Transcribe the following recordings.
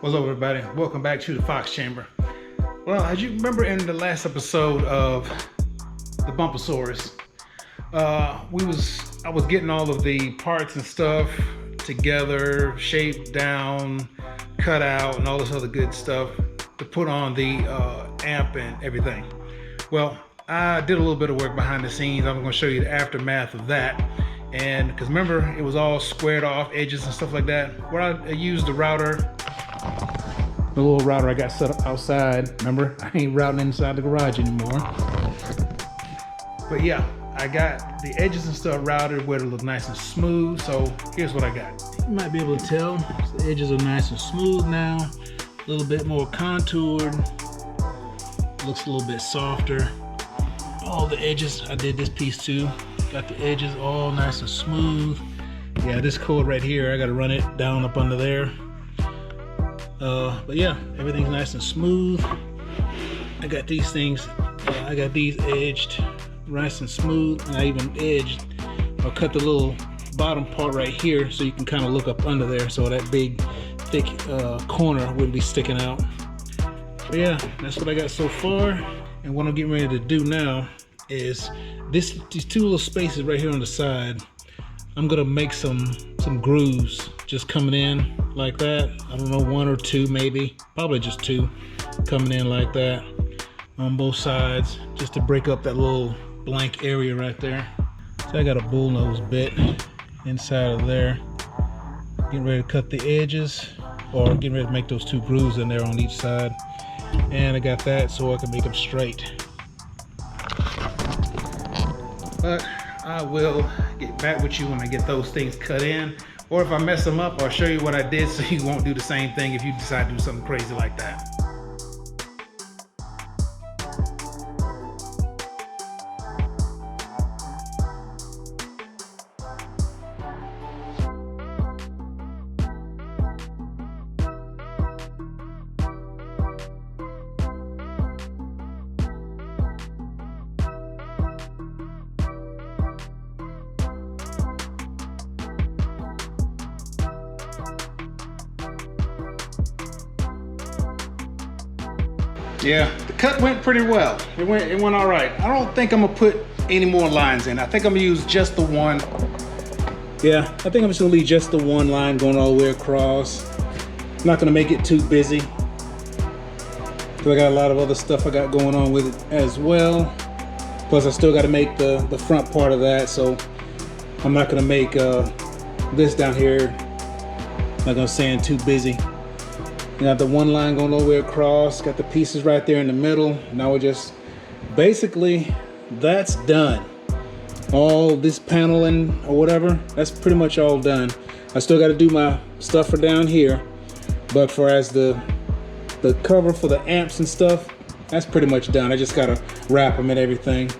What's up, everybody? Welcome back to the Fox Chamber. Well, as you remember in the last episode of the Bumpasaurus, I was getting all of the parts and stuff together, shaped down, cut out, and all this other good stuff to put on the amp and everything. Well, I did a little bit of work behind the scenes. I'm going to show you the aftermath of that. And because remember, it was all squared off edges and stuff like that. Where I used the router. The little router I got set up outside. Remember, I ain't routing inside the garage anymore. But yeah, I got the edges and stuff routed where it look nice and smooth. So here's what I got. You might be able to tell the edges are nice and smooth now. A little bit more contoured. Looks a little bit softer. All the edges, I did this piece too. Got the edges all nice and smooth. Yeah, this cord right here, I gotta run it down up under there. But yeah, everything's nice and smooth. I got these things, I got these edged nice and smooth, and I even edged or cut the little bottom part right here so you can kind of look up under there so that big thick corner wouldn't be sticking out. But yeah, that's what I got so far. And what I'm getting ready to do now is these two little spaces right here on the side. I'm gonna make some grooves just coming in like that. I don't know, one or two maybe, probably just two coming in like that on both sides, just to break up that little blank area right there. So I got a bullnose bit inside of there. Getting ready to cut the edges, or getting ready to make those two grooves in there on each side. And I got that so I can make them straight. But I will get back with you when I get those things cut in, or if I mess them up, I'll show you what I did so you won't do the same thing if you decide to do something crazy like that. Yeah, the cut went pretty well. It went all right. I don't think I'm gonna put any more lines in. I think I'm gonna use just the one. Yeah, I think I'm just gonna leave just the one line going all the way across. I'm not gonna make it too busy, because I got a lot of other stuff I got going on with it as well. Plus I still gotta make the front part of that, so I'm not gonna make this down here, I'm not gonna say too busy. Got the one line going all the way across, got the pieces right there in the middle. Now we're just, basically, that's done. All this paneling or whatever, that's pretty much all done. I still got to do my stuff for down here, but for as the cover for the amps and stuff, that's pretty much done. I just got to wrap them and everything.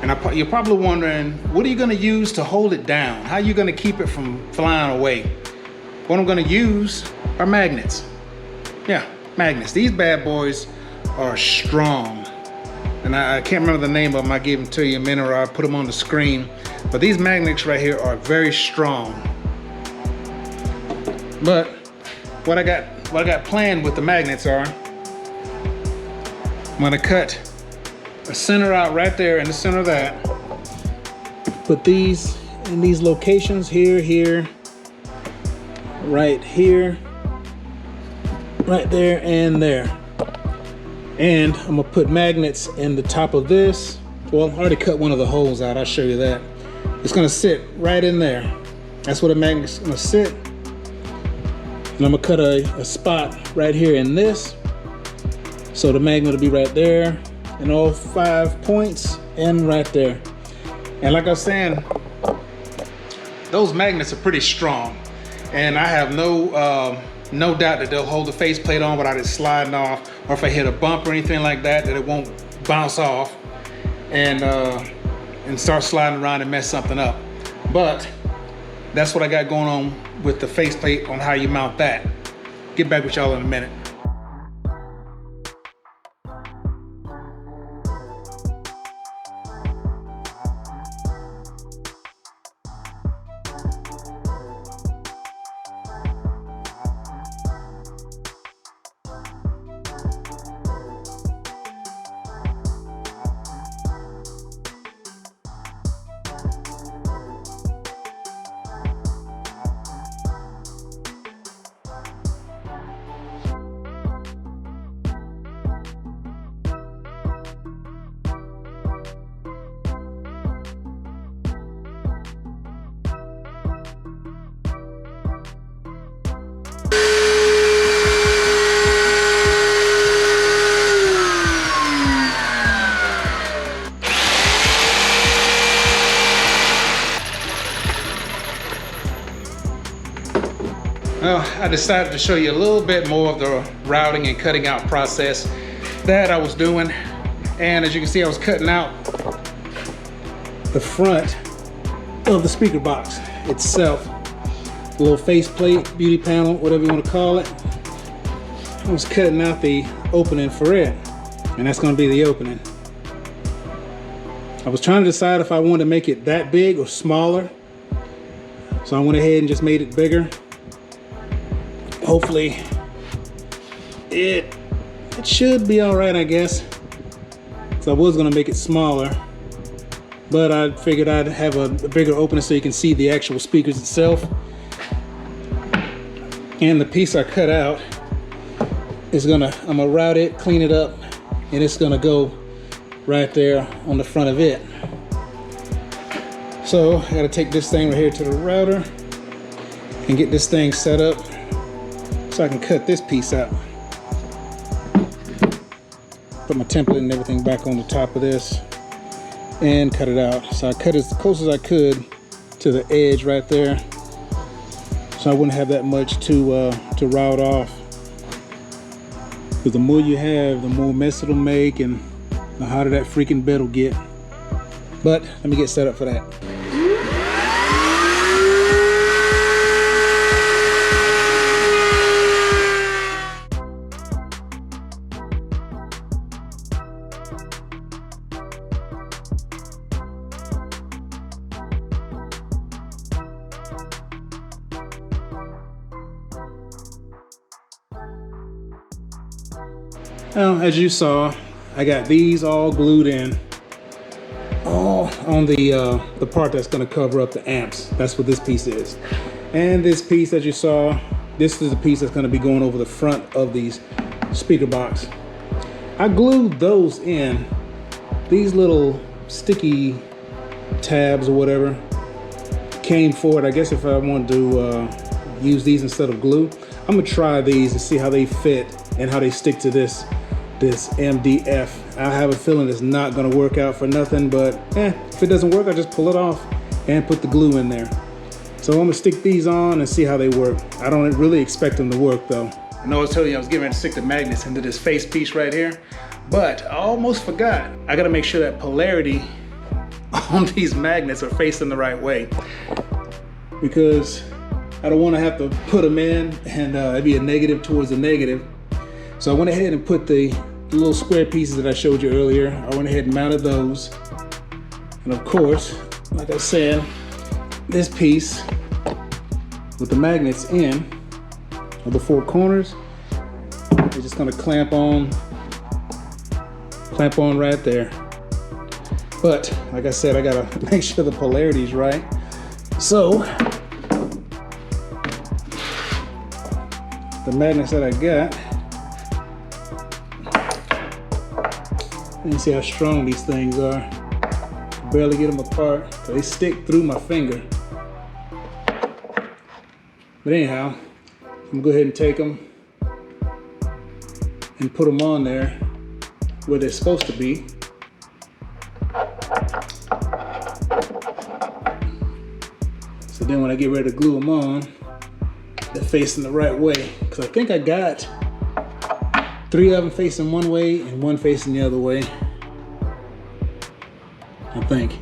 And you're probably wondering, what are you going to use to hold it down? How are you going to keep it from flying away? What I'm going to use are magnets. Yeah, magnets. These bad boys are strong. And I can't remember the name of them. I gave them to you a minute, or I'll put them on the screen. But these magnets right here are very strong. But what I got planned with the magnets are, I'm gonna cut a center out right there in the center of that. Put these in these locations here, right here, right there and there. And I'm gonna put magnets in the top of this. Well, I already cut one of the holes out, I'll show you that. It's gonna sit right in there. That's where the magnet's gonna sit. And I'm gonna cut a spot right here in this. So the magnet will be right there, and all 5 points, and right there. And like I was saying, those magnets are pretty strong. And I have no doubt that they'll hold the faceplate on without it sliding off, or if I hit a bump or anything like that, that it won't bounce off and start sliding around and mess something up. But that's what I got going on with the faceplate on how you mount that. Get back with y'all in a minute. I decided to show you a little bit more of the routing and cutting out process that I was doing. And as you can see, I was cutting out the front of the speaker box itself. A little faceplate, beauty panel, whatever you want to call it. I was cutting out the opening for it, and that's going to be the opening. I was trying to decide if I wanted to make it that big or smaller, so I went ahead and just made it bigger. Hopefully it should be all right, I guess. So I was going to make it smaller, but I figured I'd have a bigger opening so you can see the actual speakers itself. And the piece I cut out is I'm gonna route it, clean it up, and it's gonna go right there on the front of it. So I gotta take this thing right here to the router and get this thing set up so I can cut this piece out. Put my template and everything back on the top of this and cut it out. So I cut as close as I could to the edge right there, so I wouldn't have that much to route off. Because the more you have, the more mess it'll make and the hotter that freaking bed will get. But let me get set up for that. Now, as you saw, I got these all glued in, all on the part that's going to cover up the amps. That's what this piece is. And this piece, as you saw, this is the piece that's going to be going over the front of these speaker box. I glued those in. These little sticky tabs or whatever came for it. I guess if I want to use these instead of glue, I'm going to try these to see how they fit and how they stick to this MDF. I have a feeling it's not going to work out for nothing, but if it doesn't work, I just pull it off and put the glue in there. So I'm going to stick these on and see how they work. I don't really expect them to work though. I know I was telling you I was getting ready to stick the magnets into this face piece right here, but I almost forgot. I got to make sure that polarity on these magnets are facing the right way, because I don't want to have to put them in and it'd be a negative towards a negative. So I went ahead and put the little square pieces that I showed you earlier. I went ahead and mounted those. And of course, like I said, this piece with the magnets in of the four corners, it's just gonna clamp on right there. But like I said, I gotta make sure the polarity is right. So the magnets that I got, you can see how strong these things are. Barely get them apart. They stick through my finger. But anyhow, I'm gonna go ahead and take them and put them on there where they're supposed to be. So then when I get ready to glue them on, they're facing the right way. Because I think I got 3 of them facing one way and 1 facing the other way, I think.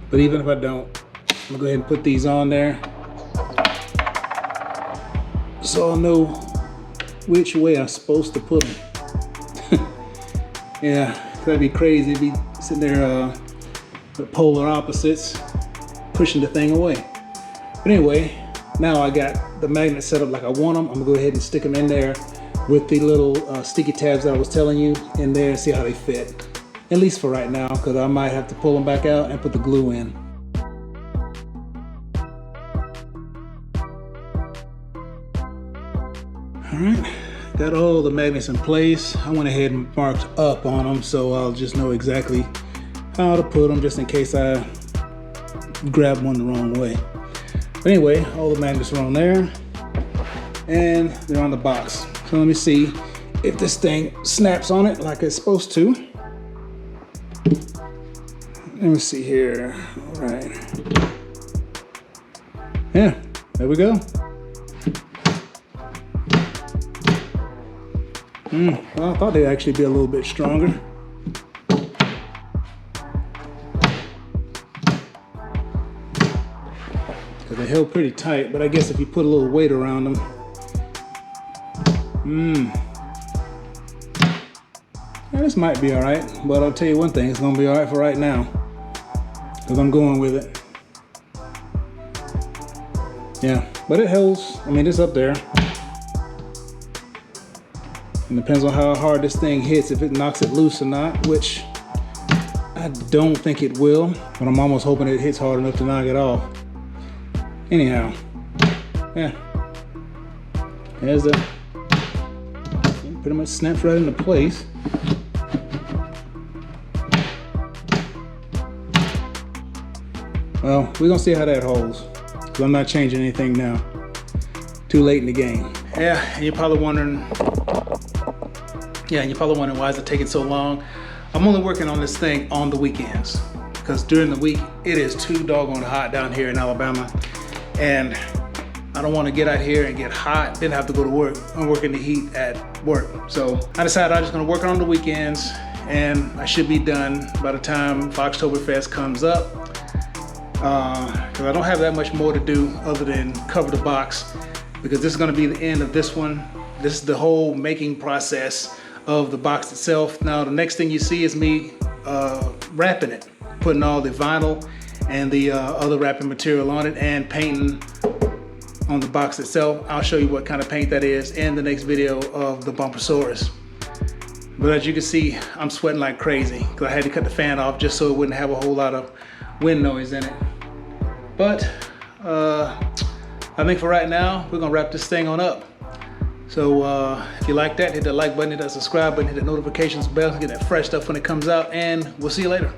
But even if I don't, I'm gonna go ahead and put these on there so I'll know which way I'm supposed to put them. Yeah, that'd be crazy. It'd be sitting there with polar opposites, pushing the thing away. But anyway, now I got the magnets set up like I want them. I'm gonna go ahead and stick them in there with the little sticky tabs that I was telling you in there and see how they fit. At least for right now, because I might have to pull them back out and put the glue in. All right, got all the magnets in place. I went ahead and marked up on them so I'll just know exactly how to put them just in case I grab one the wrong way. But anyway, all the magnets are on there and they're on the box. So let me see if this thing snaps on it like it's supposed to. Let me see here. All right. Yeah, there we go. Well, I thought they'd actually be a little bit stronger. Because they held pretty tight, but I guess if you put a little weight around them. Yeah, this might be all right, but I'll tell you one thing, it's gonna be all right for right now. Because I'm going with it. Yeah, but it holds. I mean, it's up there. It depends on how hard this thing hits, if it knocks it loose or not, which I don't think it will, but I'm almost hoping it hits hard enough to knock it off. Anyhow, yeah. There's the, pretty much snaps right into place. Well, we're gonna see how that holds, because I'm not changing anything now. Too late in the game. Yeah, and you're probably wondering, why is it taking so long? I'm only working on this thing on the weekends, because during the week, it is too doggone hot down here in Alabama. And I don't want to get out here and get hot, then have to go to work. I'm working the heat at work. So I decided I'm just gonna work on the weekends, and I should be done by the time Foxtoberfest comes up. Because I don't have that much more to do other than cover the box, because this is gonna be the end of this one. This is the whole making process of the box itself. Now the next thing you see is me wrapping it, putting all the vinyl and the other wrapping material on it and painting on the box itself. I'll show you what kind of paint that is in the next video of the Bumpasaurus. But as you can see, I'm sweating like crazy because I had to cut the fan off just so it wouldn't have a whole lot of wind noise in it. But I think for right now, we're gonna wrap this thing on up. So if you like that, hit that like button, hit that subscribe button, hit that notifications bell to get that fresh stuff when it comes out, and we'll see you later.